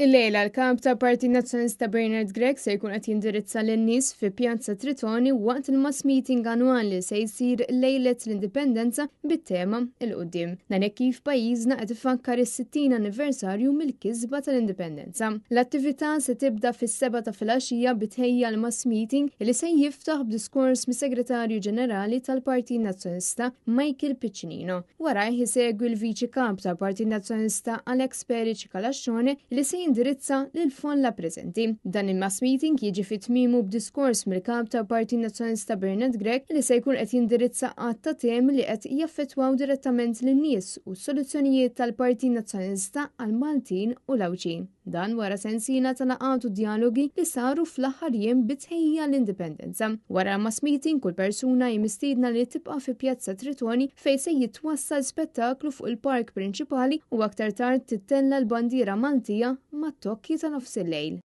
Illejla l-kap ta' Partit Nazzjonalista Bernard Gregg se jkun qed jindirizza lin-nies fi Pjazza Tritoni waqt il-mass meeting annwali se jsir lejlet l-Indipendenza bit-tema il-qudiem. Dan hekk kif pajjiżna qed ifakkar is-60 anniversarju mill-kisba tal-Indipendenza. L-attività se tibda fis-7 ta' filgħaxija bitħejja l-mass meeting li se jiftaħ b'diskors mis-Segretarju Ġenerali tal-Partit Nazzjonalista Michael Piccinino. Wara jsegwi l-Viċi Kap tal-Partit Nazzjonalista Alex Perici Kalaxxone li se indirizza lil-folla preżenti. Dan il-mass meeting jiġi fit-tmiemu b'diskors mill-kap ta' Partit Nazzjonalista Bernard Gregg li se jkun qed jindirizza għadd ta' temi li qed jaffettwaw direttament lin-nies u s-soluzzjonijiet tal-Partit Nazzjonalista għal Maltin u l-Awċin. Dan wara sensiela ta' laqgħat u dialogi li saru fl-aħħar jiem bitħejja l-Indipendenza. Wara l-mass meeting kull persuna jimistiedna li tibqa' fi Pjazza Tritoni fejn se jitwassal spettaklu fuq il-park prinċipali u aktar tard tittella l-bandiera Maltija mat-tokki ta' nofs il-lejl.